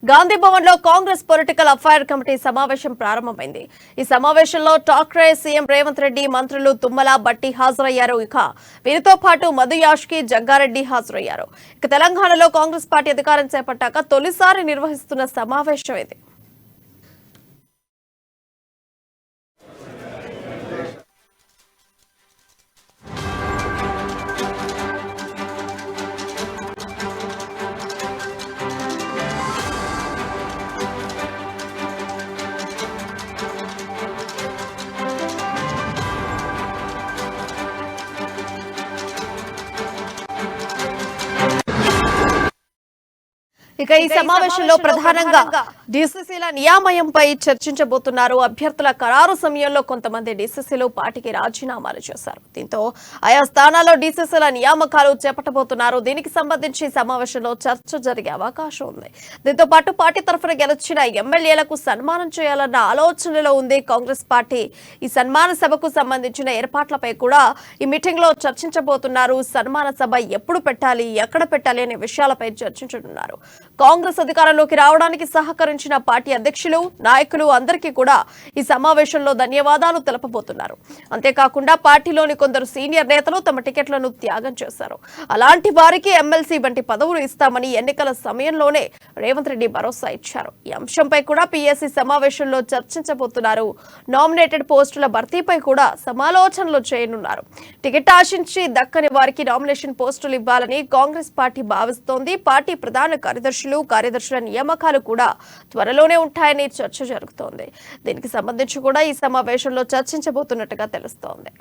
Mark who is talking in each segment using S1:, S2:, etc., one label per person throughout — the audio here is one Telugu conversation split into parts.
S1: గాంధీ భవన్ లో కాంగ్రెస్ పొలిటికల్ అఫైర్ కమిటీ సమావేశం ప్రారంభమైంది. ఈ సమావేశంలో ఠాక్రే, సీఎం రేవంత్ రెడ్డి, మంత్రులు తుమ్మల, బట్టి హాజరయ్యారు. వీరితో పాటు మధు యాష్కి, జగ్గారెడ్డి హాజరయ్యారు. తెలంగాణలో కాంగ్రెస్ పార్టీ అధికారం చేపట్టాక తొలిసారి నిర్వహిస్తున్న సమావేశం ఇది. ఈ సమావేశంలో ప్రధానంగా డీసీసీల నియామయంపై చర్చించబోతున్నారు. అభ్యర్థుల ఖరారు సమయంలో కొంతమంది డీసీసీలు పార్టీకి రాజీనామాలు చేశారు. దీంతో ఆయా స్థానాల్లో డీసీసీల నియామకాలు చేపట్టబోతున్నారు. దీనికి సంబంధించి సమావేశంలో చర్చ జరిగే అవకాశం ఉంది. దీంతో పాటు పార్టీ తరఫున గెలిచిన ఎమ్మెల్యేలకు సన్మానం చేయాలన్న ఆలోచనలో ఉంది కాంగ్రెస్ పార్టీ. ఈ సన్మాన సభకు సంబంధించిన ఏర్పాట్లపై కూడా ఈ మీటింగ్ లో చర్చించబోతున్నారు. సన్మాన సభ ఎప్పుడు పెట్టాలి, ఎక్కడ పెట్టాలి అనే విషయాలపై చర్చించనున్నారు. కాంగ్రెస్ అధికారంలోకి రావడానికి సహకరించిన పార్టీ అధ్యక్షులు, నాయకులు అందరికీ కూడా ఈ సమావేశంలో ధన్యవాదాలు తెలపబోతున్నారు. అంతేకాకుండా పార్టీలోని కొందరు సీనియర్ నేతలు తమ టికెట్లను త్యాగం చేశారు. అలాంటి వారికి ఎమ్మెల్సీ వంటి పదవులు ఇస్తామని ఎన్నికల సమయంలోనే రేవంత్ రెడ్డి భరోసా ఇచ్చారు. ఈ అంశంపై కూడా పీఎస్సీ సమావేశంలో చర్చించబోతున్నారు. నామినేటెడ్ పోస్టుల భర్తీపై కూడా సమాలోచనలు చేయనున్నారు. టికెట్ ఆశించి దక్కని వారికి నామినేషన్ పోస్టులు ఇవ్వాలని కాంగ్రెస్ పార్టీ భావిస్తోంది. పార్టీ ప్రధాన కార్యదర్శుల నియామకాలు కూడా త్వరలోనే ఉంటాయని చర్చ జరుగుతోంది. దీనికి సంబంధించి కూడా ఈ సమావేశంలో చర్చించబోతున్నట్టుగా తెలుస్తోంది.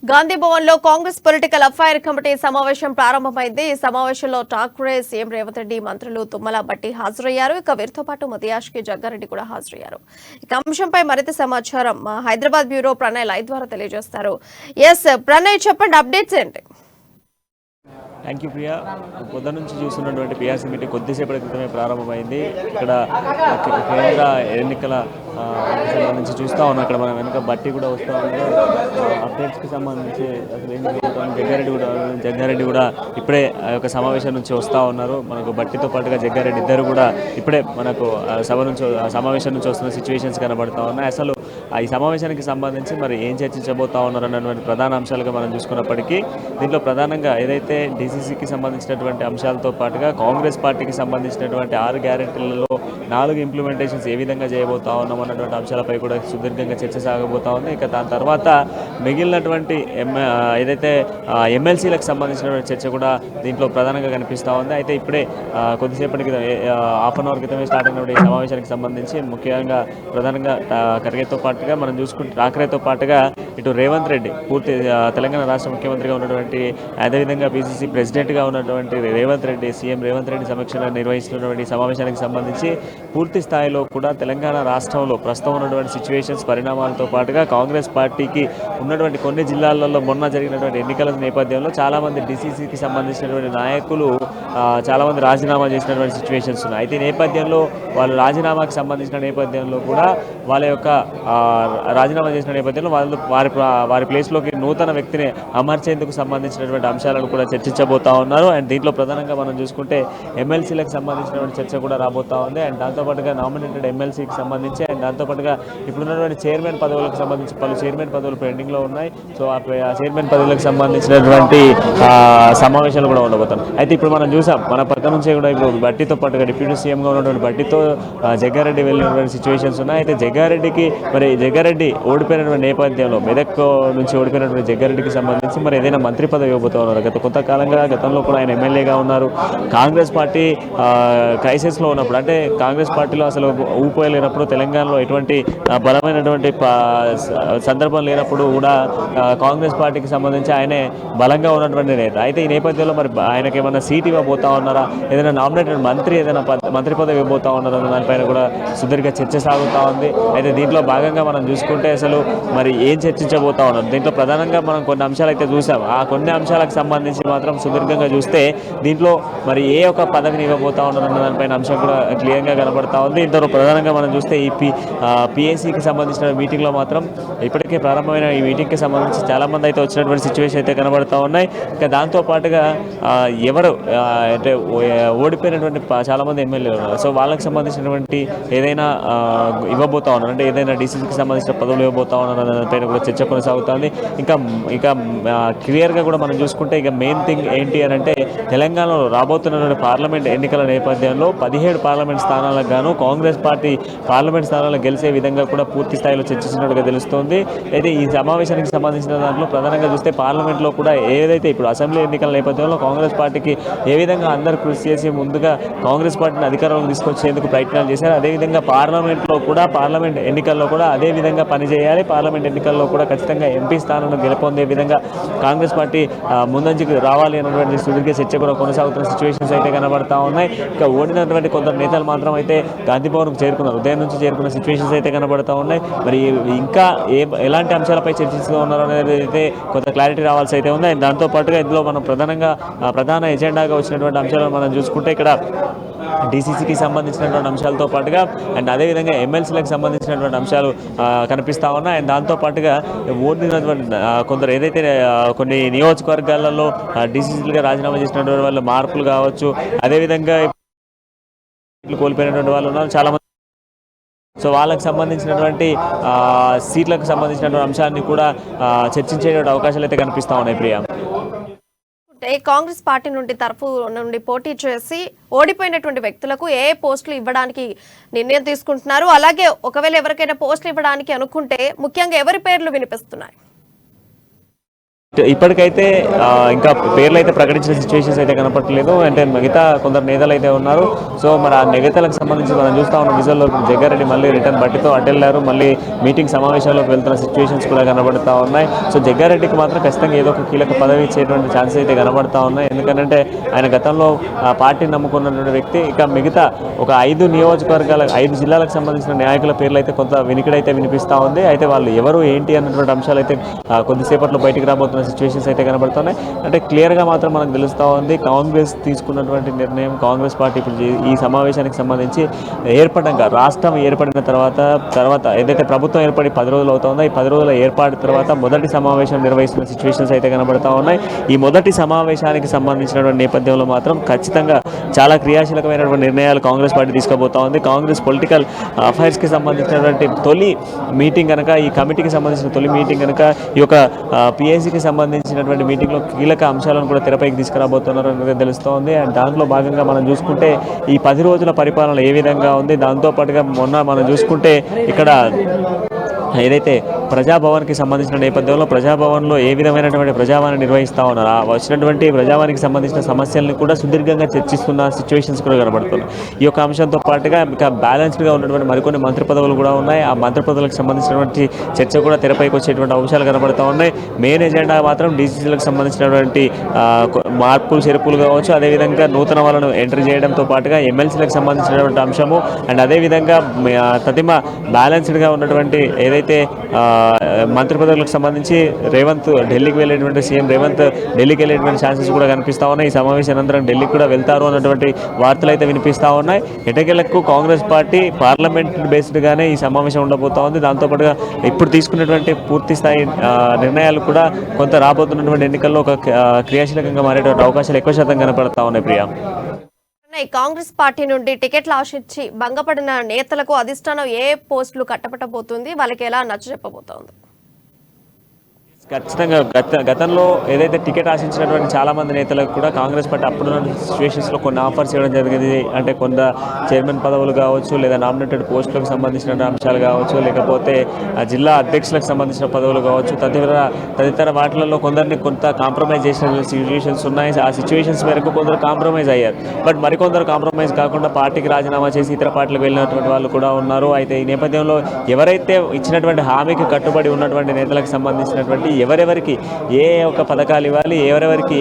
S1: గాంధీ భవన్ లో కాంగ్రెస్ పొలిటికల్ అఫైర్ కమిటీ సమావేశం ప్రారంభమైంది. ఈ సమావేశంలో ఠాక్రే, సీఎం రేవంత్ రెడ్డి, మంత్రులు తుమ్మల, బట్టి హాజరయ్యారు. వీరితో పాటు మధు యాష్కి, జగ్గారెడ్డి కూడా హాజరయ్యారు. అంశంపై మరింత సమాచారం హైదరాబాద్ బ్యూరో ప్రణయ్ లైవ్ ద్వారా తెలియజేస్తారు. ప్రణయ్, చెప్పండి, అప్డేట్స్ ఏంటి?
S2: Thank you Priya. పొద్దు నుంచి చూస్తున్నటువంటి పిఆర్సీ మీటింగ్ కొద్దిసేపటి క్రితమే ప్రారంభమైంది. ఇక్కడ కేంద్ర ఎన్నికల సంబంధించి చూస్తూ ఉన్నాం. అక్కడ మనం వెనుక బట్టి కూడా వస్తూ ఉన్నారు. అప్డేట్స్కి సంబంధించి అసలు ఏం జరుగుతుంది, జగ్గారెడ్డి కూడా ఇప్పుడే ఒక సమావేశం నుంచి వస్తూ ఉన్నారు. మనకు బట్టితో పాటుగా జగ్గారెడ్డి ఇద్దరు కూడా ఇప్పుడే మనకు సమావేశం నుంచి వస్తున్న సిచ్యువేషన్స్ కనబడుతూ ఉన్నాయి. అసలు ఈ సమావేశానికి సంబంధించి మరి ఏం చర్చించబోతా ఉన్నారు అన్నటువంటి ప్రధాన అంశాలుగా మనం చూసుకున్నప్పటికీ దీంట్లో ప్రధానంగా ఏదైతే డీసీసీకి సంబంధించినటువంటి అంశాలతో పాటుగా కాంగ్రెస్ పార్టీకి సంబంధించినటువంటి 6 గ్యారెంటీలలో 4 ఇంప్లిమెంటేషన్స్ ఏ విధంగా చేయబోతా ఉన్నాం అన్నటువంటి అంశాలపై కూడా సుదీర్ఘంగా చర్చ సాగబోతా ఉంది. ఇక దాని తర్వాత మిగిలినటువంటి ఏదైతే ఎమ్మెల్సీలకు సంబంధించినటువంటి చర్చ కూడా దీంట్లో ప్రధానంగా కనిపిస్తూ ఉంది. అయితే ఇప్పుడే కొద్దిసేపటి క్రితం హాఫ్ అన్ అవర్ క్రితమే స్టార్ట్ అయినటువంటి ఈ సమావేశానికి సంబంధించి ముఖ్యంగా ప్రధానంగా ఖర్గేతో పాటుగా మనం చూసుకుంటే ఠాక్రేతో పాటుగా ఇటు రేవంత్ రెడ్డి పూర్తి తెలంగాణ రాష్ట్ర ముఖ్యమంత్రిగా ఉన్నటువంటి, అదేవిధంగా పిసిసి ప్రెసిడెంట్గా ఉన్నటువంటి రేవంత్ రెడ్డి, సీఎం రేవంత్ రెడ్డి సమక్షంలో నిర్వహిస్తున్నటువంటి సమావేశానికి సంబంధించి పూర్తి స్థాయిలో కూడా తెలంగాణ రాష్ట్రంలో ప్రస్తుతం ఉన్నటువంటి సిచ్యువేషన్స్, పరిణామాలతో పాటుగా కాంగ్రెస్ పార్టీకి ఉన్నటువంటి కొన్ని జిల్లాలలో మొన్న జరిగినటువంటి ఎన్నికల నేపథ్యంలో చాలామంది డీసీసీకి సంబంధించినటువంటి నాయకులు చాలామంది రాజీనామా చేసినటువంటి సిచ్యువేషన్స్ ఉన్నాయి. అయితే ఈ నేపథ్యంలో వాళ్ళు రాజీనామాకి సంబంధించిన నేపథ్యంలో కూడా వాళ్ళ యొక్క రాజీనామా చేసిన నేపథ్యంలో వారి వారి ప్లేస్లోకి నూతన వ్యక్తిని అమర్చేందుకు సంబంధించినటువంటి అంశాలను కూడా చర్చించబోతా ఉన్నారు. అండ్ దీంట్లో ప్రధానంగా మనం చూసుకుంటే ఎమ్మెల్సీలకు సంబంధించినటువంటి చర్చ కూడా రాబోతా ఉంది. అండ్ దాంతోపాటుగా నామినేటెడ్ ఎమ్మెల్సీకి సంబంధించి అండ్ దాంతోపాటుగా ఇప్పుడున్నటువంటి చైర్మన్ పదవులకు సంబంధించి పలు చైర్మన్ పదవులు పెండింగ్లో ఉన్నాయి. సో ఆ చైర్మన్ పదవులకు సంబంధించినటువంటి సమావేశాలు కూడా ఉండబోతాం. అయితే ఇప్పుడు మనం చూసాం మన పక్క నుంచే కూడా ఇప్పుడు బట్టితో పాటుగా డిప్యూటీ సీఎంగా ఉన్నటువంటి బట్టితో జగ్గారెడ్డి వెళ్ళినటువంటి సిచ్యువేషన్స్ ఉన్నాయి. అయితే జగ్గారెడ్డి ఓడిపోయినటువంటి నేపథ్యంలో మెదక్ నుంచి ఓడిపోయినటువంటి జగ్గారెడ్డికి సంబంధించి మరి ఏదైనా మంత్రి పదవి ఇవ్వబోతా ఉన్నారు. కొంతకాలంగా గతంలో కూడా ఆయన ఎమ్మెల్యేగా ఉన్నారు. కాంగ్రెస్ పార్టీ క్రైసిస్లో ఉన్నప్పుడు అంటే కాంగ్రెస్ పార్టీలో అసలు ఊపోయలేనప్పుడు తెలంగాణలో ఎటువంటి బలమైనటువంటి సందర్భం లేనప్పుడు కూడా కాంగ్రెస్ పార్టీకి సంబంధించి ఆయనే బలంగా ఉన్నటువంటి నేత. అయితే ఈ నేపథ్యంలో మరి ఆయనకి ఏమైనా సీట్ ఇవ్వబోతా ఉన్నారా, ఏదైనా నామినేటెడ్ ఏదైనా మంత్రి పదవి ఇవ్వబోతా ఉన్నారా అన్న దానిపైన కూడా సుదీర్ఘ చర్చ సాగుతూ ఉంది. అయితే దీంట్లో భాగంగా మనం చూసుకుంటే అసలు మరి ఏం చర్చించబోతా ఉన్నారు, దీంట్లో ప్రధానంగా మనం కొన్ని అంశాలు అయితే చూసాం. ఆ కొన్ని అంశాలకు సంబంధించి మాత్రం సుదీర్ఘంగా చూస్తే దీంట్లో మరి ఏ ఒక్క పదవిని ఇవ్వబోతా ఉన్నారు అన్న దానిపైన అంశం కూడా క్లియర్గా కనబడతా ఉంది. ఇందులో ప్రధానంగా మనం చూస్తే ఈ పిఎస్సికి సంబంధించిన మీటింగ్లో మాత్రం ఇప్పటికే ప్రారంభమైన ఈ మీటింగ్కి సంబంధించి చాలామంది అయితే వచ్చినటువంటి సిచ్యువేషన్ అయితే కనబడుతూ ఉన్నాయి. ఇంకా దాంతోపాటుగా ఎవరు అంటే ఓడిపోయినటువంటి చాలామంది ఎమ్మెల్యేలు ఉన్నారు. సో వాళ్ళకి సంబంధించినటువంటి ఏదైనా ఇవ్వబోతా ఉన్నారు అంటే ఏదైనా డీసీసీకి సంబంధించిన పదవులు ఇవ్వబోతా ఉన్నారు అనే దానిపైన కూడా చర్చ కొనసాగుతుంది. ఇంకా క్లియర్గా కూడా మనం చూసుకుంటే ఇక మెయిన్ థింగ్ ఏంటి అని అంటే తెలంగాణలో రాబోతున్నటువంటి పార్లమెంట్ ఎన్నికల నేపథ్యంలో 17 పార్లమెంట్ స్థానాలకు గాను కాంగ్రెస్ పార్టీ పార్లమెంట్ స్థానాలు గెలిచే విధంగా కూడా పూర్తి స్థాయిలో చర్చించినట్టుగా తెలుస్తోంది. అయితే ఈ సమావేశానికి సంబంధించిన దాంట్లో ప్రధానంగా చూస్తే పార్లమెంట్లో కూడా ఏదైతే ఇప్పుడు అసెంబ్లీ ఎన్నికల నేపథ్యంలో కాంగ్రెస్ పార్టీకి ఏ విధంగా అందరూ కృషి చేసి ముందుగా కాంగ్రెస్ పార్టీని అధికారంలోకి తీసుకొచ్చేందుకు ప్రయత్నాలు చేశారు, అదేవిధంగా పార్లమెంట్ ఎన్నికల్లో కూడా అదే విధంగా పనిచేయాలి. పార్లమెంట్ ఎన్నికల్లో కూడా ఖచ్చితంగా ఎంపీ స్థానాలను గెలుపొందే విధంగా కాంగ్రెస్ పార్టీ ముందంజకు రావాలి అన్నటువంటి సుదీర్ఘ చర్చ కూడా కొనసాగుతున్న సిచ్యువేషన్స్ అయితే కనబడతా ఉన్నాయి. ఇంకా ఓడినటువంటి కొందరు నేతలు మాత్రం అయితే గాంధీ భవన్కు చేరుకున్నారు, ఉదయం నుంచి చేరుకున్న సిచ్యువేషన్స్ అయితే కనబడతా ఉన్నాయి. మరి ఇంకా ఎలాంటి అంశాలపై చర్చిస్తూ ఉన్నారు అనేది అయితే కొంత క్లారిటీ రావాల్సి అయితే ఉంది. దాంతోపాటుగా ఇందులో మనం ప్రధాన ఎజెండాగా వచ్చినటువంటి అంశాలను మనం చూసుకుంటే ఇక్కడ డీసీసీకి సంబంధించినటువంటి అంశాలతో పాటుగా అండ్ అదేవిధంగా ఎమ్మెల్సీలకు సంబంధించినటువంటి అంశాలు కనిపిస్తూ ఉన్నాయి. అండ్ దాంతోపాటుగా ఓడినటువంటి కొందరు ఏదైతే కొన్ని నియోజకవర్గాలలో డీసీసీలుగా రాజీనామా చేసినటువంటి వాళ్ళ మార్పులు కావచ్చు, అదేవిధంగా కోల్పోయినటువంటి వాళ్ళు ఉన్నారు చాలామంది. సో వాళ్ళకి సంబంధించినటువంటి సీట్లకు సంబంధించినటువంటి అంశాన్ని కూడా చర్చించేటువంటి అవకాశాలు అయితే కనిపిస్తూ ఉన్నాయి. ప్రియా,
S1: కాంగ్రెస్ పార్టీ నుండి పోటీ చేసి ఓడిపోయినటువంటి వ్యక్తులకు ఏ పోస్టులు ఇవ్వడానికి నిర్ణయం తీసుకుంటున్నారు, అలాగే ఒకవేళ ఎవరికైనా పోస్టులు ఇవ్వడానికి అనుకుంటే ముఖ్యంగా ఎవరి పేర్లు వినిపిస్తున్నాయి?
S2: ఇప్పటికైతే ఇంకా పేర్లు అయితే ప్రకటించిన సిచ్యువేషన్స్ అయితే కనపడలేదు. అంటే మిగతా కొందరు నేతలు అయితే ఉన్నారు. సో మరి ఆ నేతలకు సంబంధించి మనం చూస్తా ఉన్నాం విజువల్లో జగ్గారెడ్డి మళ్ళీ రిటర్న్ బట్టితో అటెళ్ళారు, మళ్ళీ మీటింగ్ సమావేశాల్లోకి వెళ్తున్న సిచ్యువేషన్స్ కూడా కనబడతా ఉన్నాయి. సో జగ్గారెడ్డికి మాత్రం ఖచ్చితంగా ఏదో ఒక కీలక పదవి ఇచ్చేటువంటి ఛాన్సెస్ అయితే కనబడతా ఉన్నాయి. ఎందుకంటే ఆయన గతంలో పార్టీని నమ్ముకున్నటువంటి వ్యక్తి. ఇక మిగతా ఒక 5 జిల్లాలకు సంబంధించిన నాయకుల పేర్లు అయితే కొంత వినికిడైతే వినిపిస్తూ ఉంది. అయితే వాళ్ళు ఎవరు ఏంటి అన్నటువంటి అంశాలు అయితే కొద్దిసేపట్లో బయటికి రాబోతున్న సిచ్యువేషన్స్ అయితే కనబడుతున్నాయి. అంటే క్లియర్గా మాత్రం మనకు తెలుస్తూ ఉంది కాంగ్రెస్ తీసుకున్నటువంటి నిర్ణయం. కాంగ్రెస్ పార్టీ ఇప్పుడు ఈ సమావేశానికి సంబంధించి రాష్ట్రం ఏర్పడిన తర్వాత ఏదైతే ప్రభుత్వం ఏర్పడి 10 రోజులు అవుతుందో ఈ 10 రోజుల ఏర్పాటు తర్వాత మొదటి సమావేశం నిర్వహిస్తున్న సిచ్యువేషన్స్ అయితే కనబడతా ఉన్నాయి. ఈ మొదటి సమావేశానికి సంబంధించినటువంటి నేపథ్యంలో మాత్రం ఖచ్చితంగా చాలా క్రియాశీలకమైనటువంటి నిర్ణయాలు కాంగ్రెస్ పార్టీ తీసుకోబోతా ఉంది. కాంగ్రెస్ పొలిటికల్ అఫైర్స్కి సంబంధించినటువంటి తొలి మీటింగ్ కనుక, ఈ కమిటీకి సంబంధించిన తొలి మీటింగ్ కనుక ఈ యొక్క పిఎస్సికి సంబంధించినటువంటి మీటింగ్లో కీలక అంశాలను కూడా తెరపైకి తీసుకురాబోతున్నారు అనేది తెలుస్తోంది. అండ్ దాంట్లో భాగంగా మనం చూసుకుంటే ఈ 10 రోజుల పరిపాలన ఏ విధంగా ఉంది, దాంతోపాటుగా మొన్న మనం చూసుకుంటే ఇక్కడ ఏదైతే ప్రజాభవన్కి సంబంధించిన నేపథ్యంలో ప్రజాభవన్లో ఏ విధమైనటువంటి ప్రజావాణి నిర్వహిస్తూ ఉన్నారో వచ్చినటువంటి ప్రజావానికి సంబంధించిన సమస్యలను కూడా సుదీర్ఘంగా చర్చిస్తున్న సిచ్యువేషన్స్ కూడా కనబడుతున్నాయి. ఈ యొక్క అంశంతో పాటుగా ఇంకా బ్యాలెన్స్డ్గా ఉన్నటువంటి మరికొన్ని మంత్రి పదవులు కూడా ఉన్నాయి. ఆ మంత్రి పదవులకు సంబంధించినటువంటి చర్చ కూడా తెరపైకి వచ్చేటువంటి అంశాలు కనబడుతూ ఉన్నాయి. మెయిన్ ఎజెండా మాత్రం డీసీసీలకు సంబంధించినటువంటి మార్పులు చేర్పులు కావచ్చు, అదేవిధంగా నూతన వాళ్ళను ఎంట్రీ చేయడంతో పాటుగా ఎమ్మెల్సీలకు సంబంధించినటువంటి అంశము అండ్ అదేవిధంగా తదిమ బ్యాలెన్స్డ్గా ఉన్నటువంటి ఏదైతే మంత్రి పదవులకు సంబంధించి రేవంత్ ఢిల్లీకి వెళ్ళేటువంటి సీఎం రేవంత్ ఢిల్లీకి వెళ్ళేటువంటి ఛాన్సెస్ కూడా కనిపిస్తూ ఉన్నాయి. ఈ సమావేశం అనంతరం ఢిల్లీకి కూడా వెళ్తారు అన్నటువంటి వార్తలు అయితే వినిపిస్తూ ఉన్నాయి. ఎటకేలకు కాంగ్రెస్ పార్టీ పార్లమెంట్ బేస్డ్గానే ఈ సమావేశం ఉండబోతా ఉంది. దాంతోపాటుగా ఇప్పుడు తీసుకున్నటువంటి పూర్తి స్థాయి నిర్ణయాలు కూడా కొంత రాబోతున్నటువంటి ఎన్నికల్లో ఒక క్రియాశీలకంగా మారేటువంటి అవకాశాలు ఎక్కువ శాతం కనపడతా ఉన్నాయి. ప్రియా,
S1: కాంగ్రెస్ పార్టీ నుండి టికెట్లు ఆశించి భంగపడిన నేతలకు అధిష్టానం ఏ పోస్టులు కట్టబెట్టబోతుంది, వాళ్ళకి ఎలా నచ్చజెప్పబోతోంది?
S2: ఖచ్చితంగా గతంలో ఏదైతే టికెట్ ఆశించినటువంటి చాలామంది నేతలకు కూడా కాంగ్రెస్ పార్టీ అప్పుడున్న సిచ్యువేషన్స్లో కొన్ని ఆఫర్స్ ఇవ్వడం జరిగింది. అంటే కొంత చైర్మన్ పదవులు కావచ్చు, లేదా నామినేటెడ్ పోస్టులకు సంబంధించిన అంశాలు కావచ్చు, లేకపోతే జిల్లా అధ్యక్షులకు సంబంధించిన పదవులు కావచ్చు, తదితర వాటిలలో కొందరిని కొంత కాంప్రమైజ్ చేసిన సిచ్యువేషన్స్ ఉన్నాయి. ఆ సిచ్యువేషన్స్ మేరకు కొందరు కాంప్రమైజ్ అయ్యారు. బట్ మరికొందరు కాంప్రమైజ్ కాకుండా పార్టీకి రాజీనామా చేసి ఇతర పార్టీలకు వెళ్ళినటువంటి వాళ్ళు కూడా ఉన్నారు. అయితే ఈ నేపథ్యంలో ఎవరైతే ఇచ్చినటువంటి హామీకి కట్టుబడి ఉన్నటువంటి నేతలకు సంబంధించినటువంటి ఎవరెవరికి ఏ ఒక పథకాలు ఇవ్వాలి, ఎవరెవరికి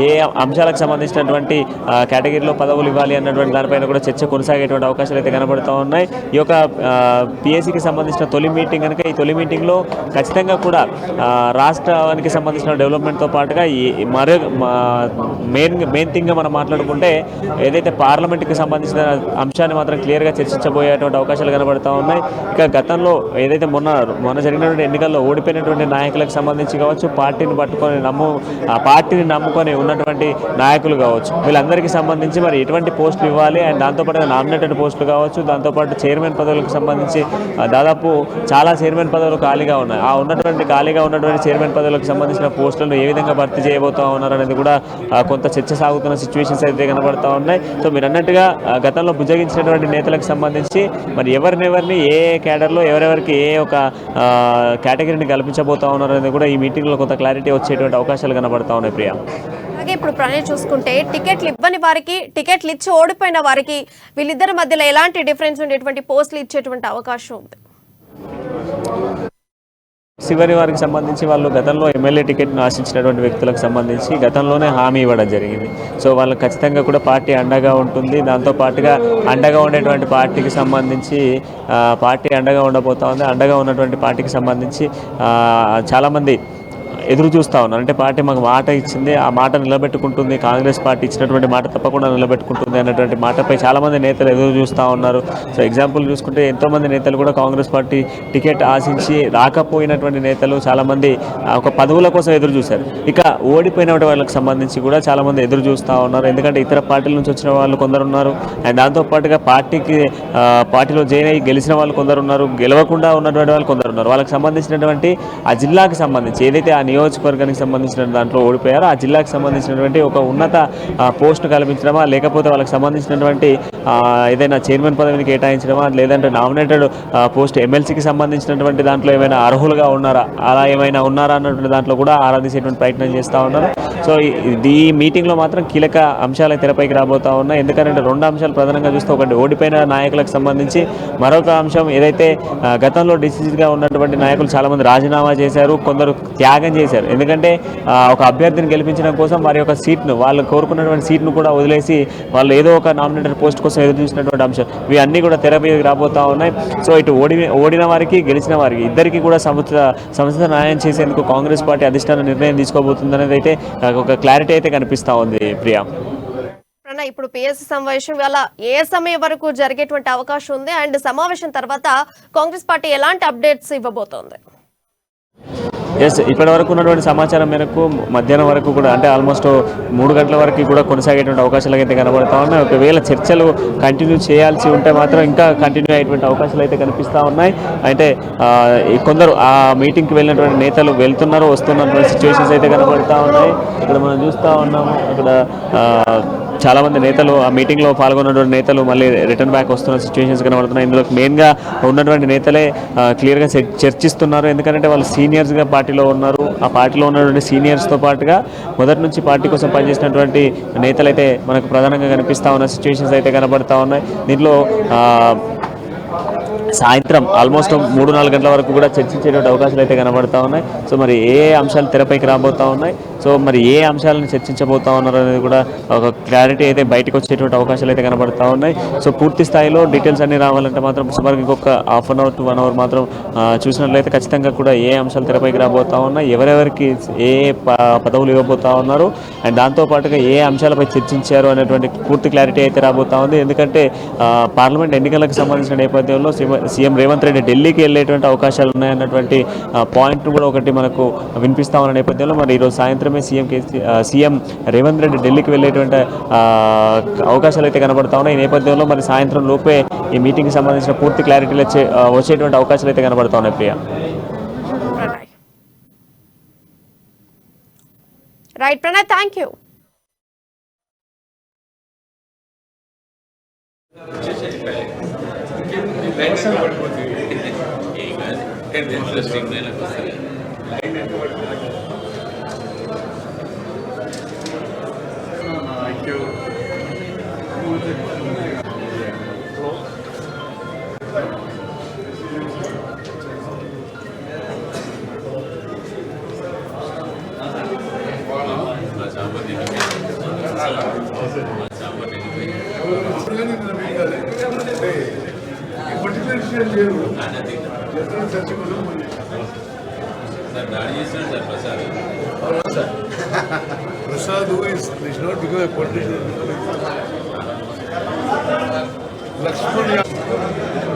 S2: ఏ అంశాలకు సంబంధించినటువంటి కేటగిరీలో పదవులు ఇవ్వాలి అన్నటువంటి దానిపైన కూడా చర్చ కొనసాగేటువంటి అవకాశాలు అయితే కనబడుతూ ఉన్నాయి. ఈ యొక్క పిఎస్సికి సంబంధించిన తొలి మీటింగ్ కనుక ఈ తొలి మీటింగ్లో ఖచ్చితంగా కూడా రాష్ట్రానికి సంబంధించిన డెవలప్మెంట్తో పాటుగా మరో మెయిన్ థింగ్గా మనం మాట్లాడుకుంటే ఏదైతే పార్లమెంట్కి సంబంధించిన అంశాన్ని మాత్రం క్లియర్గా చర్చించబోయేటువంటి అవకాశాలు కనబడుతూ ఉన్నాయి. ఇక గతంలో ఏదైతే మొన్న జరిగినటువంటి ఎన్నికల్లో ఓడిపోయినటువంటి నాయకులకు సంబంధించి కావచ్చు, పార్టీని నమ్ముకొని ఉన్నటువంటి నాయకులు కావచ్చు, వీళ్ళందరికీ సంబంధించి మరి ఎటువంటి పోస్టులు ఇవ్వాలి అండ్ దాంతోపాటు నామినేటెడ్ పోస్టులు కావచ్చు, దాంతోపాటు చైర్మన్ పదవులకు సంబంధించి దాదాపు చాలా చైర్మన్ పదవులు ఖాళీగా ఉన్నాయి. ఖాళీగా ఉన్నటువంటి చైర్మన్ పదవులకు సంబంధించిన పోస్టులను ఏ విధంగా భర్తీ చేయబోతా ఉన్నారు అనేది కూడా కొంత చర్చ సాగుతున్న సిచ్యువేషన్స్ అయితే కనబడుతూ ఉన్నాయి. సో మీరు అన్నట్టుగా గతంలో బుజ్జగించినటువంటి నేతలకు సంబంధించి మరి ఎవరిని ఏ క్యాడర్లో ఎవరెవరికి ఏ ఒక కేటగిరీని కల్పించబోతా ఉన్నారు అనేది కూడా ఈ మీటింగ్లో కొంత క్లారిటీ వచ్చేటువంటి అవకాశాలు కనబడతా ఉన్నాయి. ప్రియా,
S1: అలాగే ఇప్పుడు ప్రణయ్ చూసుకుంటే టికెట్లు ఇవ్వని వారికి, టికెట్లు ఇచ్చి ఓడిపోయిన వారికి వీళ్ళిద్దరి మధ్యలో ఎలాంటి డిఫరెన్స్ ఉండేటువంటి పోస్టులు ఇచ్చేటువంటి అవకాశం ఉంది?
S2: చివరి వారికి సంబంధించి వాళ్ళు గతంలో ఎమ్మెల్యే టికెట్ను ఆశించినటువంటి వ్యక్తులకు సంబంధించి గతంలోనే హామీ ఇవ్వడం జరిగింది. సో వాళ్ళకి ఖచ్చితంగా కూడా పార్టీ అండగా ఉంటుంది. దాంతోపాటుగా అండగా ఉండేటువంటి పార్టీకి సంబంధించి పార్టీ అండగా ఉండబోతా ఉంది. అండగా ఉన్నటువంటి పార్టీకి సంబంధించి చాలామంది ఎదురు చూస్తూ ఉన్నారు. అంటే పార్టీ మాకు మాట ఇచ్చింది, ఆ మాట నిలబెట్టుకుంటుంది, కాంగ్రెస్ పార్టీ ఇచ్చినటువంటి మాట తప్పకుండా నిలబెట్టుకుంటుంది అన్నటువంటి మాటపై చాలామంది నేతలు ఎదురు చూస్తూ ఉన్నారు. సో ఎగ్జాంపుల్ చూసుకుంటే ఎంతోమంది నేతలు కూడా కాంగ్రెస్ పార్టీ టికెట్ ఆశించి రాకపోయినటువంటి నేతలు చాలామంది ఒక పదవుల కోసం ఎదురు చూశారు. ఇక ఓడిపోయిన వాళ్ళకి సంబంధించి కూడా చాలామంది ఎదురు చూస్తూ ఉన్నారు. ఎందుకంటే ఇతర పార్టీల నుంచి వచ్చిన వాళ్ళు కొందరు ఉన్నారు అండ్ దాంతోపాటుగా పార్టీలో జాయిన్ అయ్యి గెలిచిన వాళ్ళు కొందరు ఉన్నారు, గెలవకుండా ఉన్నటువంటి వాళ్ళు కొందరు ఉన్నారు. వాళ్ళకి సంబంధించినటువంటి ఆ జిల్లాకి సంబంధించి ఏదైతే ఆ నియోజకవర్గానికి సంబంధించిన దాంట్లో ఓడిపోయారో ఆ జిల్లాకు సంబంధించినటువంటి ఒక ఉన్నత పోస్టు కల్పించడమా, లేకపోతే వాళ్ళకి సంబంధించినటువంటి ఏదైనా చైర్మన్ పదవిని కేటాయించడమా, లేదంటే నామినేటెడ్ పోస్ట్ ఎమ్మెల్సీకి సంబంధించినటువంటి దాంట్లో ఏమైనా అర్హులుగా ఉన్నారా, అలా ఏమైనా ఉన్నారా అన్నటువంటి దాంట్లో కూడా ఆరాధించేటువంటి ప్రయత్నం చేస్తూ ఉన్నారు. సో ఈ మీటింగ్లో మాత్రం కీలక అంశాలు తెరపైకి రాబోతా ఉన్నాయి. ఎందుకంటే రెండు అంశాలు ప్రధానంగా చూస్తే, ఒకటి ఓడిపోయిన నాయకులకు సంబంధించి, మరొక అంశం ఏదైతే గతంలో డిసిసిగా ఉన్నటువంటి నాయకులు చాలామంది రాజీనామా చేశారు, కొందరు త్యాగం చేశారు. ఎందుకంటే ఒక అభ్యర్థిని గెలిపించడం కోసం వారి యొక్క సీట్ను, వాళ్ళు కోరుకున్నటువంటి సీట్ను కూడా వదిలేసి వాళ్ళు ఏదో ఒక నామినేటెడ్ పోస్ట్ కోసం ఎదురు చూసినటువంటి అంశం, ఇవి అన్నీ కూడా తెరపైకి రాబోతూ ఉన్నాయి. సో ఇటు ఓడిన వారికి గెలిచిన వారికి ఇద్దరికి కూడా సముచిత న్యాయం చేసేందుకు కాంగ్రెస్ పార్టీ అధిష్టానం నిర్ణయం తీసుకోబోతుంది అనేది అయితే ఒక క్లారిటీ అయితే కనిపిస్తూ ఉంది. ప్రియా,
S1: ఇప్పుడు పిఎస్సి సమావేశం వల్ల ఏ సమయం వరకు జరిగేటువంటి అవకాశం ఉంది అండ్ సమావేశం తర్వాత కాంగ్రెస్ పార్టీ ఎలాంటి అప్డేట్స్ ఇవ్వబోతోంది?
S2: ఇప్పటి వరకు ఉన్నటువంటి సమాచారం మేరకు మధ్యాహ్నం వరకు కూడా, అంటే ఆల్మోస్ట్ 3 గంటల వరకు కూడా కొనసాగేటువంటి అవకాశాలు అయితే కనబడతా ఉన్నాయి. ఒకవేళ చర్చలు కంటిన్యూ చేయాల్సి ఉంటే మాత్రం ఇంకా కంటిన్యూ అయ్యేటువంటి అవకాశాలు అయితే కనిపిస్తూ ఉన్నాయి. అంటే కొందరు ఆ మీటింగ్కి వెళ్ళినటువంటి నేతలు వెళ్తున్నారు, వస్తున్నటువంటి సిచ్యువేషన్స్ అయితే కనబడతా ఉన్నాయి. ఇక్కడ మనం చూస్తూ ఉన్నాము, అక్కడ చాలామంది నేతలు ఆ మీటింగ్లో పాల్గొన్నటువంటి నేతలు మళ్ళీ రిటర్న్ బ్యాక్ వస్తున్న సిచ్యువేషన్స్ కనబడుతున్నాయి. ఇందులో మెయిన్గా ఉన్నటువంటి నేతలే క్లియర్గా చర్చిస్తున్నారు. ఎందుకంటే వాళ్ళు సీనియర్స్గా పార్టీలో ఉన్నారు. ఆ పార్టీలో ఉన్నటువంటి సీనియర్స్తో పాటుగా మొదటి నుంచి పార్టీ కోసం పనిచేసినటువంటి నేతలు అయితే మనకు ప్రధానంగా కనిపిస్తూ ఉన్న సిచ్యువేషన్స్ అయితే కనబడుతూ ఉన్నాయి. దీంట్లో సాయంత్రం ఆల్మోస్ట్ 3-4 గంటల వరకు కూడా చర్చించేటువంటి అవకాశాలు అయితే కనబడుతూ ఉన్నాయి. సో మరి ఏ అంశాలు తెరపైకి రాబోతూ ఉన్నాయి, సో మరి ఏ అంశాలను చర్చించబోతా ఉన్నారు అనేది కూడా ఒక క్లారిటీ అయితే బయటకు వచ్చేటువంటి అవకాశాలు అయితే కనబడతా ఉన్నాయి. సో పూర్తి స్థాయిలో డీటెయిల్స్ అన్ని రావాలంటే మాత్రం సుమారు ఇంకొక half an hour to 1 hour మాత్రం చూసినట్లయితే ఖచ్చితంగా కూడా ఏ అంశాలు తెరపైకి రాబోతా ఉన్నాయి, ఎవరెవరికి ఏ పదవులు ఇవ్వబోతా ఉన్నారు, అండ్ దాంతోపాటుగా ఏ అంశాలపై చర్చించారు అనేటువంటి పూర్తి క్లారిటీ అయితే రాబోతా ఉంది. ఎందుకంటే పార్లమెంట్ ఎన్నికలకు సంబంధించిన నేపథ్యంలో సీఎం రేవంత్ రెడ్డి ఢిల్లీకి వెళ్ళేటువంటి అవకాశాలు ఉన్నాయన్నటువంటి పాయింట్ కూడా ఒకటి మనకు వినిపిస్తా ఉన్న నేపథ్యంలో మరి ఈరోజు సాయంత్రమే సీఎం రేవంత్ రెడ్డి ఢిల్లీకి వెళ్ళేటువంటి అవకాశాలు అయితే కనబడతా ఉన్నాయి. ఈ నేపథ్యంలో మరి సాయంత్రం లోపే ఈ మీటింగ్కి సంబంధించిన పూర్తి క్లారిటీలు వచ్చేటువంటి అవకాశాలు అయితే కనబడతా ఉన్నాయి. Priya,
S1: right Pranay, thank you.
S3: Prasad is not become a politician. Lakshman